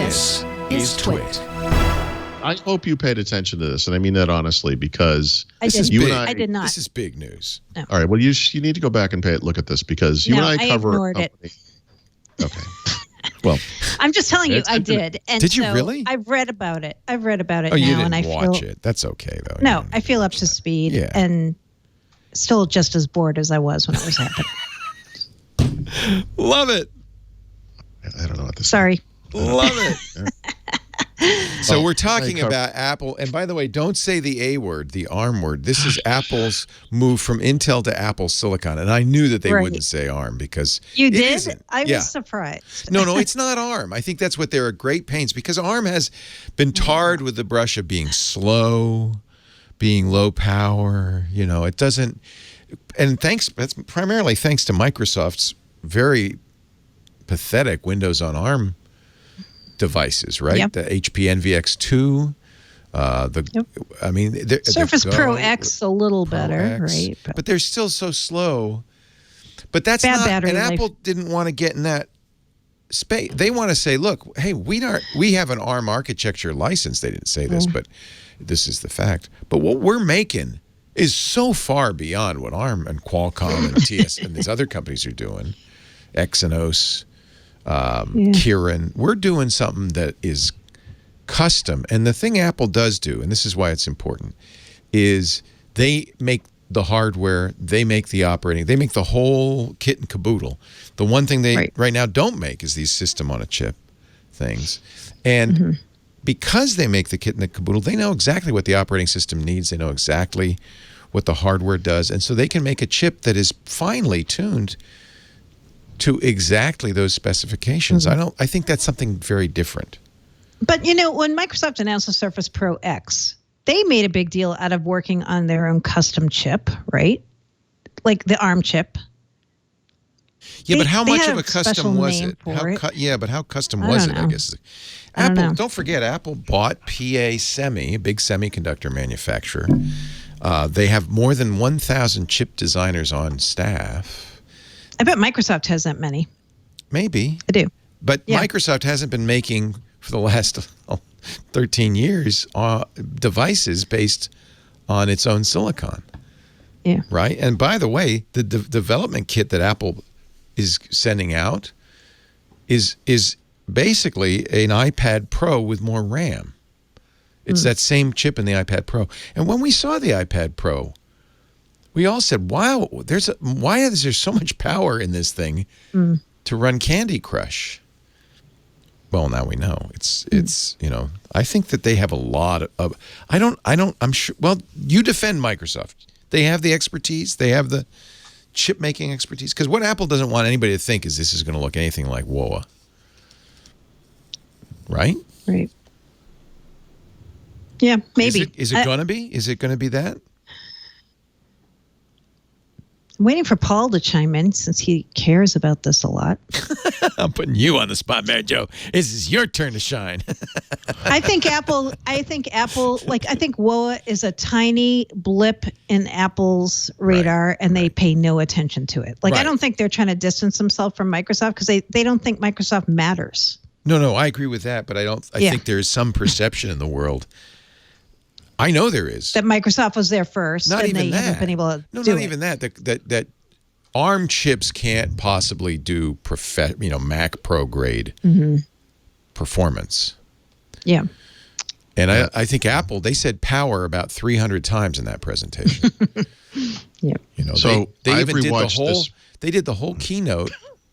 This is TWiT. I hope you paid attention to this, and I mean that honestly, because I did not. This is big news. No. All right, well, you need to go back and look at this, because you and I cover. Ignored it. Okay. Well, I'm just telling you, I did. And did you really? I've read about it. Oh, now, you didn't and I watch feel it. That's okay, though. No, I feel up to speed, and still just as bored as I was when it was happening. Love it. I don't know what this. Sorry. Love it. So we're talking about Apple, and by the way, don't say the A word, the ARM word. This is Apple's move from Intel to Apple Silicon, and I knew that they wouldn't say ARM because you did. Isn't. I was surprised. No, it's not ARM. I think that's what they're at great pains, because ARM has been tarred with the brush of being slow, being low power. You know, it doesn't. And that's primarily thanks to Microsoft's very pathetic Windows on ARM devices, right? Yep. The HP NVX2, I mean, Surface Pro X a little better, right? But they're still so slow. But that's bad not, battery and life. Apple didn't want to get in that space. They want to say, look, hey, we have an ARM architecture license. They didn't say this, but this is the fact. But what we're making is so far beyond what ARM and Qualcomm and TS and these other companies are doing. Exynos, Kirin. We're doing something that is custom. And the thing Apple does do, and this is why it's important, is they make the hardware, they make the operating, they make the whole kit and caboodle. The one thing they right now don't make is these system on a chip things. And because they make the kit and the caboodle, they know exactly what the operating system needs. They know exactly what the hardware does. And so they can make a chip that is finely tuned to exactly those specifications. I think that's something very different. But you know, when Microsoft announced the Surface Pro X, they made a big deal out of working on their own custom chip, right? Like the ARM chip. Yeah, but how much of a custom was it? But how custom was it, I guess. Apple, don't forget, Apple bought PA Semi, a big semiconductor manufacturer. They have more than 1,000 chip designers on staff. I bet Microsoft has that many. Maybe. I do. But Microsoft hasn't been making, for the last 13 years, devices based on its own silicon. Yeah. Right? And by the way, the development kit that Apple is sending out is basically an iPad Pro with more RAM. It's that same chip in the iPad Pro. And when we saw the iPad Pro, we all said, wow, why is there so much power in this thing to run Candy Crush? Well, now we know. It's you know, I think that they have a lot of I'm sure, well, you defend Microsoft. They have the expertise, they have the chip making expertise, because what Apple doesn't want anybody to think is this is going to look anything like WOA. Right? Right. Yeah, maybe. Is it going to be? Is it going to be that? I'm waiting for Paul to chime in since he cares about this a lot. I'm putting you on the spot, Mary Jo. This is your turn to shine. I think WOA is a tiny blip in Apple's radar, and they pay no attention to it. I don't think they're trying to distance themselves from Microsoft because they don't think Microsoft matters. No, I agree with that, but I think there is some perception in the world. I know there is. That Microsoft was there first. Not even that. Haven't been able to no, do not it. even that. That ARM chips can't possibly do Mac Pro grade performance. Yeah. And I think Apple, they said power about 300 times in that presentation. Yeah. You know, so they even did the whole. They did the whole keynote.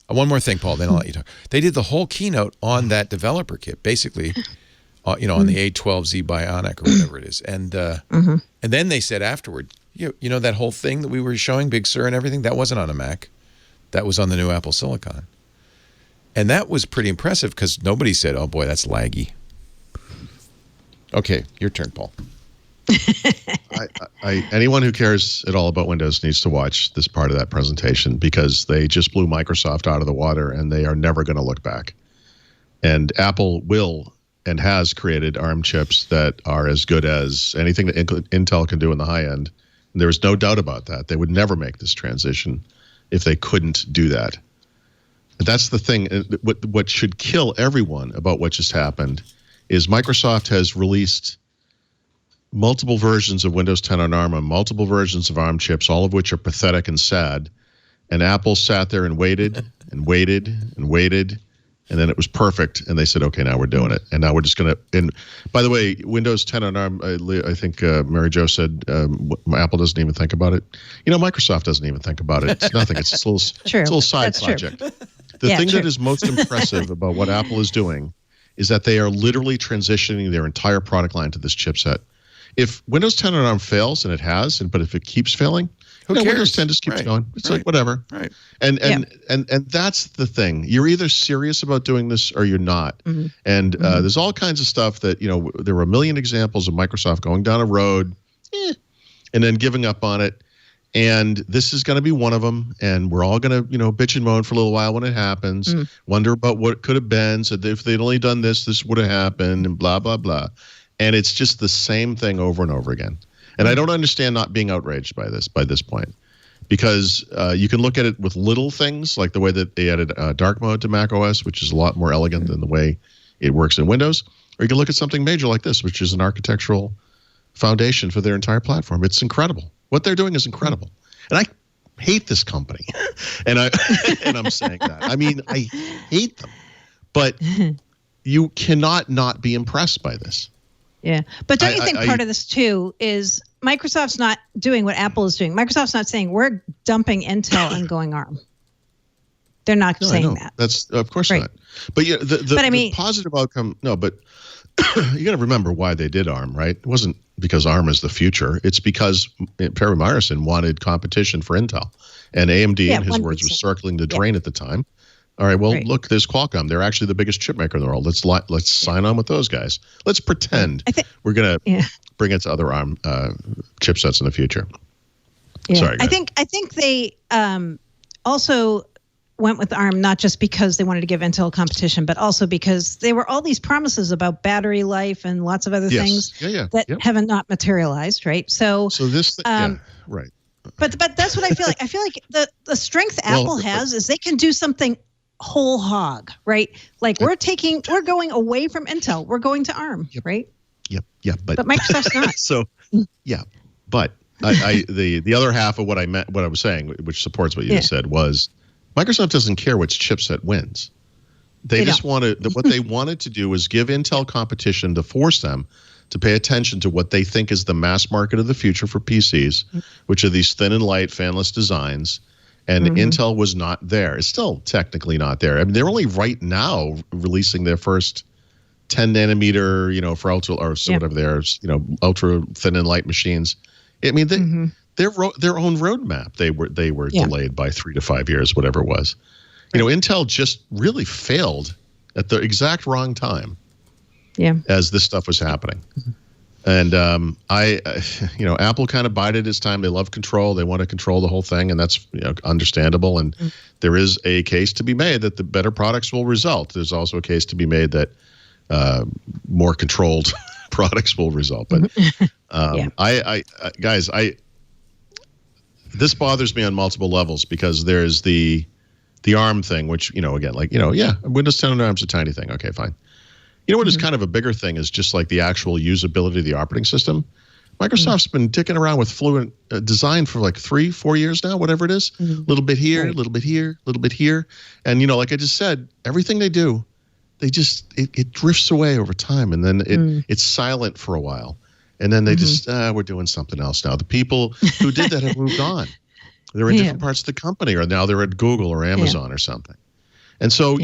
One more thing, Paul. Then I'll let you talk. They did the whole keynote on that developer kit, basically. On the A12Z Bionic or whatever it is. And then they said afterward, you know that whole thing that we were showing, Big Sur and everything, that wasn't on a Mac. That was on the new Apple Silicon. And that was pretty impressive because nobody said, oh boy, that's laggy. Okay, your turn, Paul. Anyone who cares at all about Windows needs to watch this part of that presentation, because they just blew Microsoft out of the water and they are never going to look back. And Apple will and has created ARM chips that are as good as anything that Intel can do in the high end. And there's no doubt about that. They would never make this transition if they couldn't do that. That's the thing. What should kill everyone about what just happened is Microsoft has released multiple versions of Windows 10 on ARM and multiple versions of ARM chips, all of which are pathetic and sad. And Apple sat there and waited and waited and waited. And then it was perfect. And they said, okay, now we're doing it. And now we're just going to, and by the way, Windows 10 on ARM, I think Mary Jo said Apple doesn't even think about it. Microsoft doesn't even think about it. It's nothing. It's a little side project. The thing that is most impressive about what Apple is doing is that they are literally transitioning their entire product line to this chipset. If Windows 10 on ARM fails, and it has, but if it keeps failing, who cares? Windows 10 just keeps going. It's like whatever. Right. And that's the thing. You're either serious about doing this or you're not. Mm-hmm. And there's all kinds of stuff that there were a million examples of Microsoft going down a road, and then giving up on it. And this is going to be one of them. And we're all going to bitch and moan for a little while when it happens. Wonder about what could have been. So if they'd only done this, this would have happened, and blah blah blah. And it's just the same thing over and over again. And I don't understand not being outraged by this point, because you can look at it with little things like the way that they added dark mode to macOS, which is a lot more elegant than the way it works in Windows. Or you can look at something major like this, which is an architectural foundation for their entire platform. It's incredible. What they're doing is incredible. And I hate this company. and I'm saying that. I mean, I hate them. But you cannot not be impressed by this. Yeah. But don't you think part of this, too, is Microsoft's not doing what Apple is doing? Microsoft's not saying we're dumping Intel and going ARM. They're not saying that. That's of course not. But the positive outcome, but you got to remember why they did ARM, right? It wasn't because ARM is the future. It's because Perry Myerson wanted competition for Intel. And AMD, in his words, was circling the drain at the time. All right, well, look, there's Qualcomm. They're actually the biggest chip maker in the world. Let's sign on with those guys. Let's pretend we're going to bring it to other ARM chipsets in the future. Yeah. Sorry, I think they also went with ARM not just because they wanted to give Intel competition, but also because there were all these promises about battery life and lots of other things that haven't not materialized, right? So this, right. But that's what I feel like. I feel like the strength Apple has is they can do something whole hog, right? Like we're going away from Intel. We're going to ARM, right? Yep. Yeah. But Microsoft's not. So but the other half of what I was saying, which supports what you just said, was Microsoft doesn't care which chipset wins. They just wanted what they wanted to do was give Intel competition to force them to pay attention to what they think is the mass market of the future for PCs, which are these thin and light fanless designs. And Intel was not there. It's still technically not there. I mean, they're only right now releasing their first 10 nanometer, for ultra or whatever they are, ultra thin and light machines. I mean, their own roadmap, they were delayed by 3 to 5 years, whatever it was. Intel just really failed at the exact wrong time. Yeah, as this stuff was happening. And Apple kind of bided its time. They love control. They want to control the whole thing, and that's understandable. And there is a case to be made that the better products will result. There's also a case to be made that more controlled products will result. But guys, this bothers me on multiple levels because there's the ARM thing, which again, Windows 10 on ARM's a tiny thing. Okay, fine. What is kind of a bigger thing is just like the actual usability of the operating system. Microsoft's been dicking around with Fluent design for like 3-4 years now, whatever it is. A little bit here, a little bit here, a little bit here. And, like I just said, everything they do, they just, it drifts away over time. And then it's silent for a while. And then they just, we're doing something else now. The people who did that have moved on. They're in different parts of the company, or now they're at Google or Amazon or something. And so,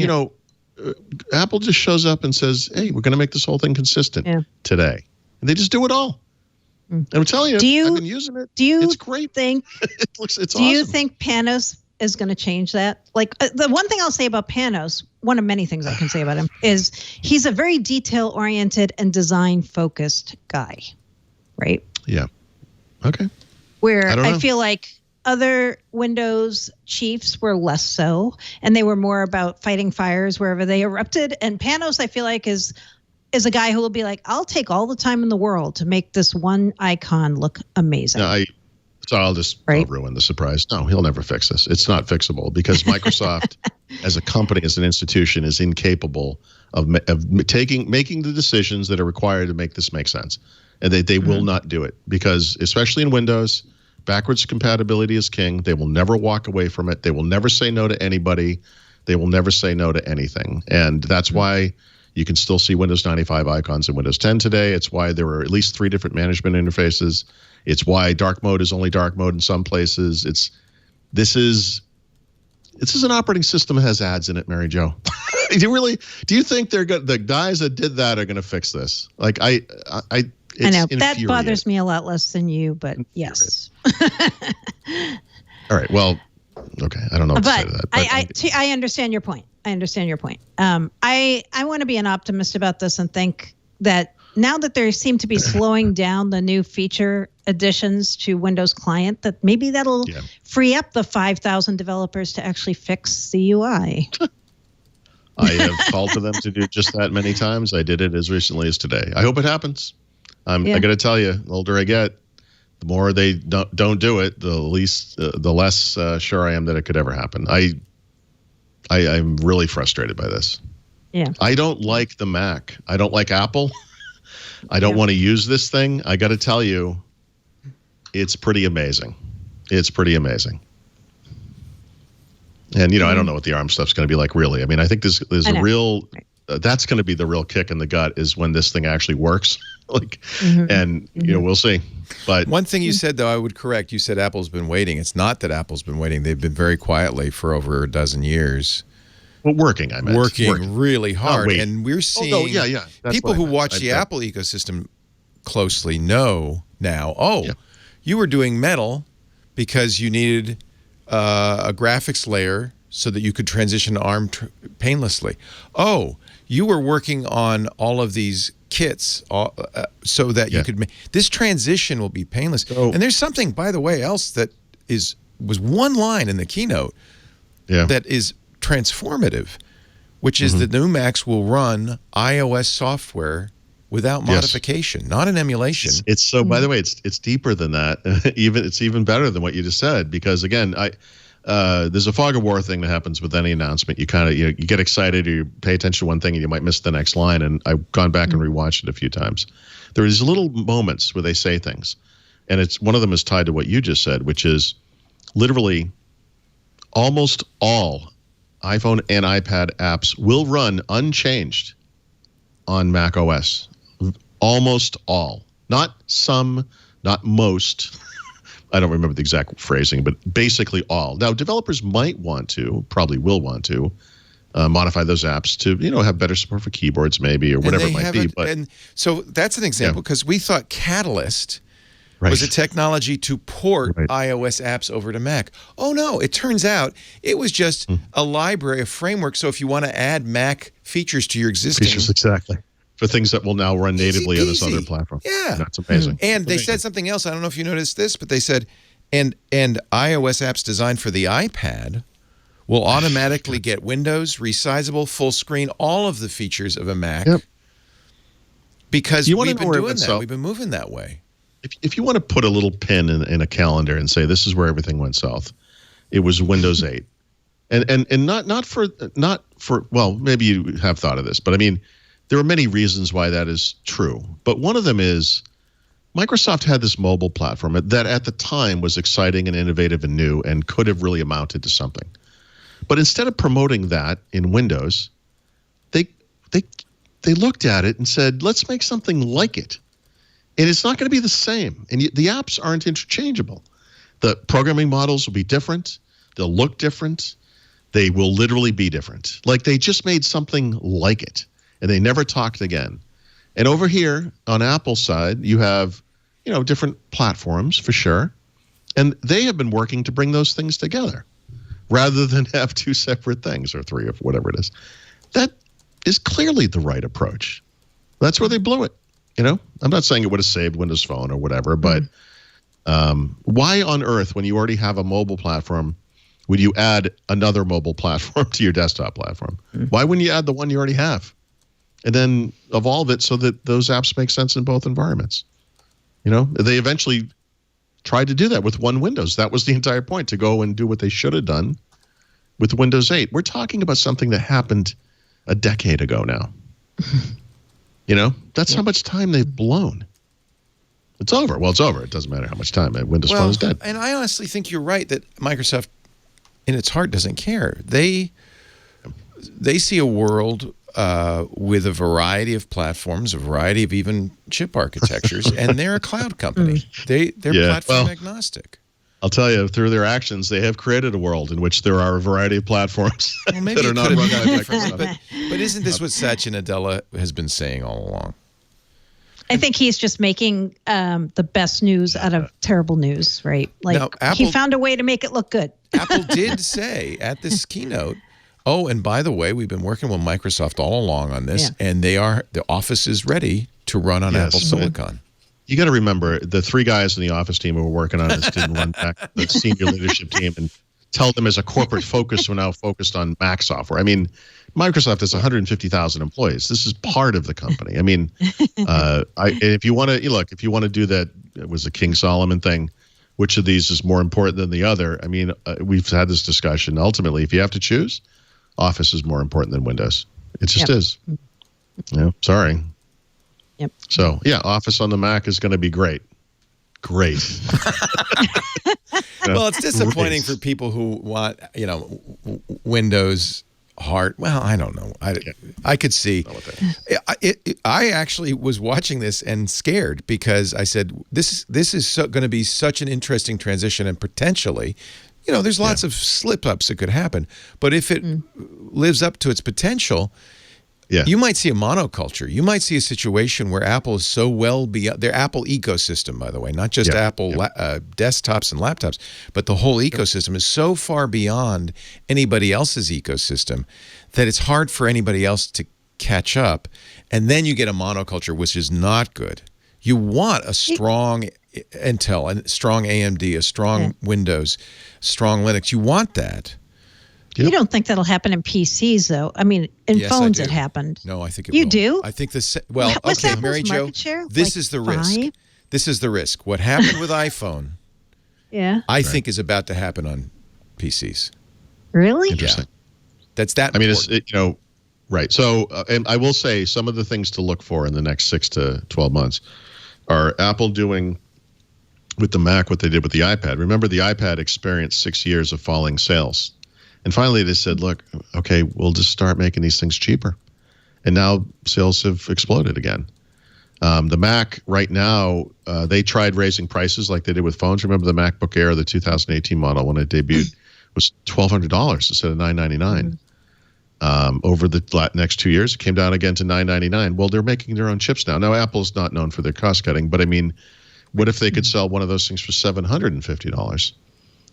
Apple just shows up and says, hey, we're going to make this whole thing consistent today. And they just do it all. And I'm telling you, I've been using it. It's great. It's awesome. Do you think Panos is going to change that? Like the one thing I'll say about Panos, one of many things I can say about him, is he's a very detail-oriented and design-focused guy, right? Yeah. Okay. Where I feel like other Windows chiefs were less so, and they were more about fighting fires wherever they erupted. And Panos, I feel like, is a guy who will be like, I'll take all the time in the world to make this one icon look amazing. So I'll ruin the surprise. No, he'll never fix this. It's not fixable because Microsoft as a company, as an institution, is incapable of making the decisions that are required to make this make sense. And they will not do it because, especially in Windows, backwards compatibility is king. They will never walk away from it. They will never say no to anybody. They will never say no to anything. And that's why you can still see Windows 95 icons in Windows 10 today. It's why there are at least 3 different management interfaces. It's why dark mode is only dark mode in some places. This is an operating system that has ads in it, Mary Jo. Do you think the guys that did that are going to fix this? Like I know that bothers me a lot less than you, but yes. All right. Well, okay. I don't know what to say to that. But I understand your point. I want to be an optimist about this and think that now that there seem to be slowing down the new feature additions to Windows Client, that maybe that'll free up the 5,000 developers to actually fix the UI. I have called for them to do just that many times. I did it as recently as today. I hope it happens. I got to tell you, the older I get, the more they don't do it, the less sure I am that it could ever happen. I'm really frustrated by this. Yeah. I don't like the Mac. I don't like Apple. I don't want to use this thing. I got to tell you, it's pretty amazing. It's pretty amazing. And, I don't know what the ARM stuff's going to be like, really. I mean, I think there's a real, that's going to be the real kick in the gut is when this thing actually works. We'll see. But one thing you said, though, I would correct. You said Apple's been waiting. It's not that Apple's been waiting. They've been very quietly for over a dozen years. Well, working, I meant. Working really hard. And we're seeing people who watch the Apple ecosystem closely know now, you were doing Metal because you needed a graphics layer so that you could transition to ARM painlessly. Oh, you were working on all of these kits so that you could make this transition will be painless. And there's something, by the way, else that was one line in the keynote that is transformative, which is that new Macs will run iOS software without modification, not an emulation. It's so. By the way, it's deeper than that. It's even better than what you just said because again, there's a fog of war thing that happens with any announcement. You kind of you get excited or you pay attention to one thing and you might miss the next line. And I've gone back and rewatched it a few times. There are these little moments where they say things, and it's one of them is tied to what you just said, which is literally almost all iPhone and iPad apps will run unchanged on macOS. Almost all. Not some, not most. I don't remember the exact phrasing, but basically all. Now, developers might want to, probably will want to, modify those apps to, have better support for keyboards maybe or whatever it might be. And so that's an example because we thought Catalyst was a technology to port iOS apps over to Mac. Oh, no. It turns out it was just a library, a framework. So if you want to add Mac features to your existing... Features, exactly. For things that will now run natively on this other platform. Yeah. That's amazing. And they said something else. I don't know if you noticed this, but they said, and iOS apps designed for the iPad will automatically get Windows, resizable, full screen, all of the features of a Mac. Yep. Because we've been doing that. We've been moving that way. If you want to put a little pin in a calendar and say this is where everything went south, it was Windows 8, and not for well, maybe you have thought of this, but I mean, there are many reasons why that is true. But one of them is Microsoft had this mobile platform that at the time was exciting and innovative and new and could have really amounted to something. But instead of promoting that in Windows, they looked at it and said, let's make something like it. And it's not going to be the same. And the apps aren't interchangeable. The programming models will be different. They'll look different. They will literally be different. Like they just made something like it. And they never talked again. And over here on Apple's side, you have, different platforms for sure. And they have been working to bring those things together rather than have two separate things or three or whatever it is. That is clearly the right approach. That's where they blew it. I'm not saying it would have saved Windows Phone or whatever, but why on earth, when you already have a mobile platform, would you add another mobile platform to your desktop platform? Why wouldn't you add the one you already have? And then evolve it so that those apps make sense in both environments. They eventually tried to do that with one Windows. That was the entire point, to go and do what they should have done with Windows 8. We're talking about something that happened a decade ago now. That's how much time they've blown. It's over. Well, it's over. It doesn't matter how much time. Windows Phone is dead. And I honestly think you're right that Microsoft, in its heart, doesn't care. They see a world with a variety of platforms, a variety of even chip architectures, and they're a cloud company. They're platform agnostic. I'll tell you, through their actions, they have created a world in which there are a variety of platforms that are not run by Microsoft. But isn't this what Satya Nadella has been saying all along? I think he's just making the best news out of terrible news, right? Like now, he found a way to make it look good. Apple did say at this keynote, oh, and by the way, we've been working with Microsoft all along on this, and the Office is ready to run on Apple Silicon. You got to remember, the 3 guys in the Office team who were working on this didn't run back to the senior leadership team and tell them as a corporate focus we're now focused on Mac software. I mean, Microsoft has 150,000 employees. This is part of the company. I mean, if you want to do that, it was a King Solomon thing. Which of these is more important than the other? I mean, we've had this discussion. Ultimately, if you have to choose, Office is more important than Windows. It just is. Sorry. Yep. So, Office on the Mac is going to be great. Great. Well, it's disappointing for people who want, Windows hard. Well, I don't know. I could see. I actually was watching this and scared because I said, this is going to be such an interesting transition, and potentially, there's lots of slip-ups that could happen. But if it lives up to its potential, you might see a monoculture. You might see a situation where Apple is so well beyond their Apple ecosystem, by the way, not just Apple desktops and laptops, but the whole ecosystem is so far beyond anybody else's ecosystem that it's hard for anybody else to catch up. And then you get a monoculture, which is not good. You want a strong Intel, a strong AMD, a strong Windows, strong Linux. You want that. You don't think that'll happen in PCs, though? I mean, in phones it happened. No, I think it will. You do? I think this. Well, okay, Mary Jo, this is the risk. This is the risk. What happened with iPhone, I think is about to happen on PCs. Really? Interesting. That's that. I mean, right. So, and I will say some of the things to look for in the next 6 to 12 months are Apple doing with the Mac what they did with the iPad. Remember, the iPad experienced 6 years of falling sales. And finally, they said, look, okay, we'll just start making these things cheaper. And now sales have exploded again. The Mac right now, they tried raising prices like they did with phones. Remember the MacBook Air, the 2018 model, when it debuted, was $1,200 instead of $999. Over the next 2 years, it came down again to $999. Well, they're making their own chips now. Now, Apple's not known for their cost cutting, but I mean, what if they could sell one of those things for $750?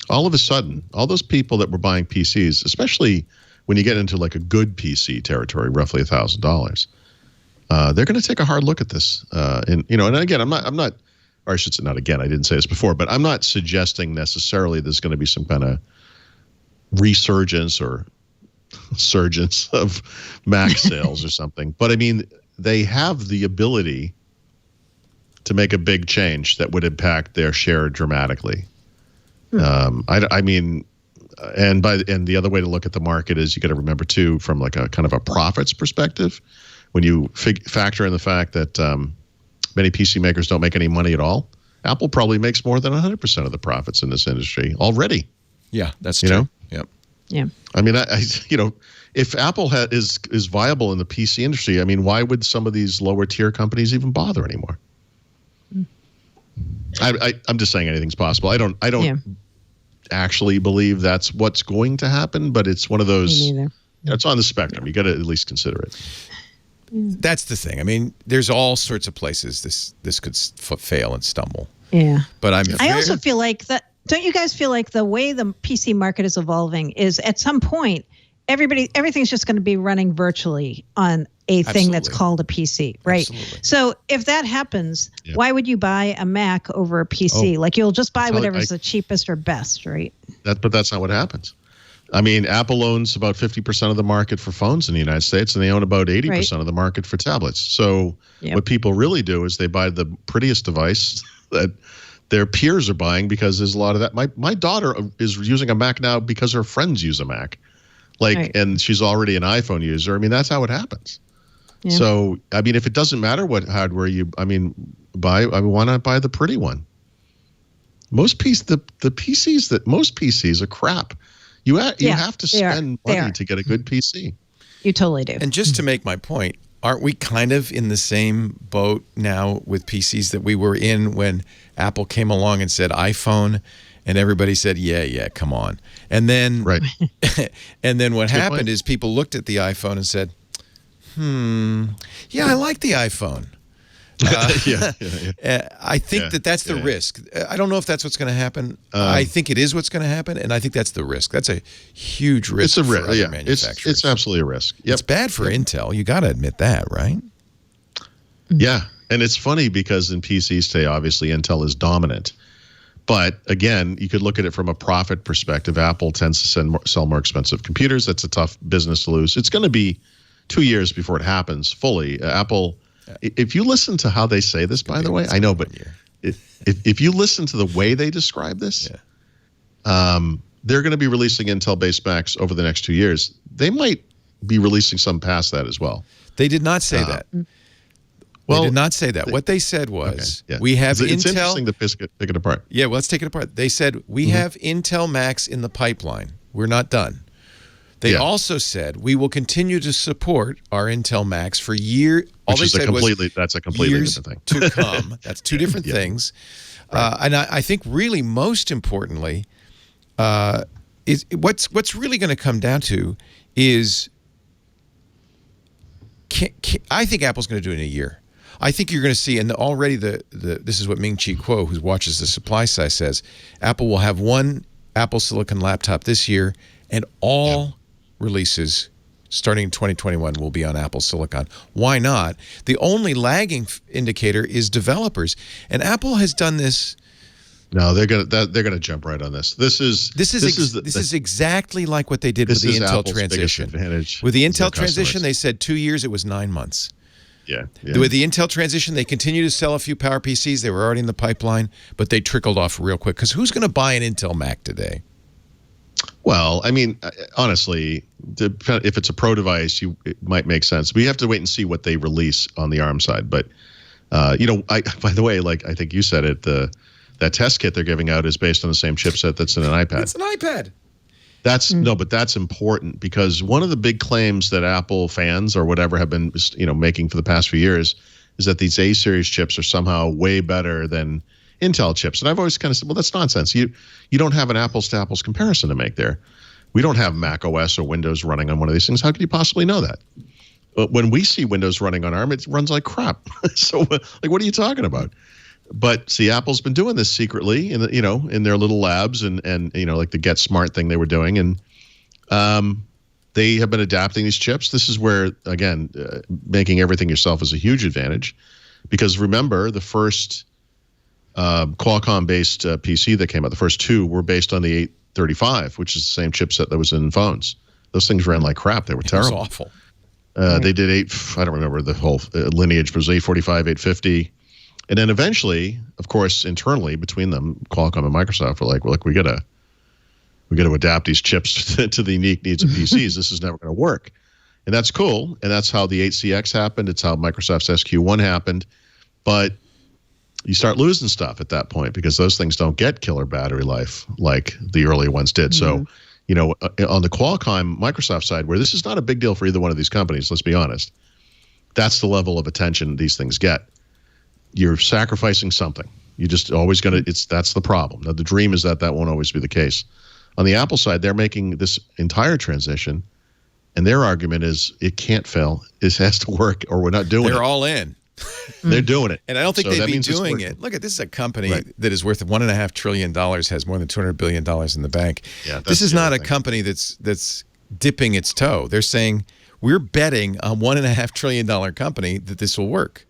All of a sudden, all those people that were buying PCs, especially when you get into like a good PC territory, roughly $1,000, they're going to take a hard look at this. And again, I'm not, or I should say not again, I didn't say this before, but I'm not suggesting necessarily there's going to be some kind of resurgence or surgence of Mac sales or something. But I mean, they have the ability to make a big change that would impact their share dramatically. I mean, and the other way to look at the market is you got to remember too, from like a kind of a profits perspective, when you factor in the fact that many PC makers don't make any money at all, Apple probably makes more than 100% of the profits in this industry already. Yeah, that's true. Yeah. I mean, if Apple is viable in the PC industry, I mean, why would some of these lower tier companies even bother anymore? I'm just saying anything's possible. I don't actually believe that's what's going to happen, but it's one of those. It's on the spectrum. You got to at least consider it. That's the thing. I mean, there's all sorts of places this could fail and stumble. Yeah, but I also feel like that. Don't you guys feel like the way the PC market is evolving is at some point everything's just going to be running virtually on a thing that's called a PC, right? Absolutely. So if that happens, why would you buy a Mac over a PC? Like you'll just buy whatever's the cheapest or best, right? But that's not what happens. I mean, Apple owns about 50% of the market for phones in the United States, and they own about 80% of the market for tablets. So what people really do is they buy the prettiest device that their peers are buying because there's a lot of that. My daughter is using a Mac now because her friends use a Mac. And she's already an iPhone user. I mean, that's how it happens. Yeah. So, I mean, if it doesn't matter what hardware why not buy the pretty one? Most PCs are crap. You have to spend money to get a good PC. You totally do. And just to make my point, aren't we kind of in the same boat now with PCs that we were in when Apple came along and said iPhone, and everybody said, yeah, come on. And then, and then what happened is people looked at the iPhone and said, I like the iPhone. I think that's the risk. I don't know if that's what's going to happen. I think it is what's going to happen, and I think that's the risk. That's a huge risk. It's a risk. For other manufacturers. It's absolutely a risk. Yep. It's bad for Intel. You got to admit that, right? Yeah, and it's funny because in PCs today, obviously Intel is dominant. But again, you could look at it from a profit perspective. Apple tends to sell more expensive computers. That's a tough business to lose. It's going to be 2 years before it happens fully. Apple. If you listen to how they say this, by the way, I know, but if you listen to the way they describe this, they're going to be releasing Intel-based Macs over the next 2 years. They might be releasing some past that as well. They did not say that. Well, they did not say that. What they said was, we have Intel. It's interesting to pick it apart. Yeah, well, let's take it apart. They said, we have Intel Macs in the pipeline. We're not done. They also said, we will continue to support our Intel Macs for years. That's a completely different thing. To come. That's two different things. Right. And I think really most importantly, is what's really going to come down to is, I think Apple's going to do it in a year. I think you're going to see, and already this is what Ming-Chi Kuo, who watches the supply side, says, Apple will have one Apple Silicon laptop this year, and all releases starting in 2021 will be on Apple Silicon. Why not? The only lagging indicator is developers, and Apple has done this. No, they're gonna jump right on this. This is exactly like what they did with the Intel transition. With the Intel transition, they said 2 years. It was 9 months. Yeah. With the Intel transition, they continued to sell a few Power PCs. They were already in the pipeline, but they trickled off real quick. Because who's going to buy an Intel Mac today? Well, I mean, honestly, if it's a pro device, it might make sense. We have to wait and see what they release on the ARM side. But, by the way, like I think you said it, that test kit they're giving out is based on the same chipset that's in an iPad. It's an iPad. But that's important because one of the big claims that Apple fans or whatever have been, making for the past few years is that these A-series chips are somehow way better than Intel chips. And I've always kind of said, well, that's nonsense. You don't have an apples to apples comparison to make there. We don't have macOS or Windows running on one of these things. How could you possibly know that? But when we see Windows running on ARM, it runs like crap. So, what are you talking about? But see, Apple's been doing this secretly in their little labs and like the Get Smart thing they were doing, and they have been adapting these chips. This is where again, making everything yourself is a huge advantage, because remember the first Qualcomm-based PC that came out, the first two were based on the 835, which is the same chipset that was in phones. Those things ran like crap. They were terrible. It was awful. They did I don't remember the whole lineage, but it was 845, 850. And then eventually, of course, internally between them, Qualcomm and Microsoft were like, well, look, we got to adapt these chips to the unique needs of PCs. This is never going to work. And that's cool. And that's how the 8CX happened. It's how Microsoft's SQ1 happened. But you start losing stuff at that point because those things don't get killer battery life like the earlier ones did. Mm-hmm. So, on the Qualcomm Microsoft side, where this is not a big deal for either one of these companies, let's be honest, that's the level of attention these things get. You're sacrificing something. You're just always going to, that's the problem. Now, the dream is that won't always be the case. On the Apple side, they're making this entire transition, and their argument is it can't fail. It has to work, or we're not doing it. They're all in. They're doing it. And I don't think they'd be doing it. Look, this is a company that is worth $1.5 trillion, has more than $200 billion in the bank. Yeah, this is not a company that's dipping its toe. They're saying, we're betting a $1.5 trillion company that this will work.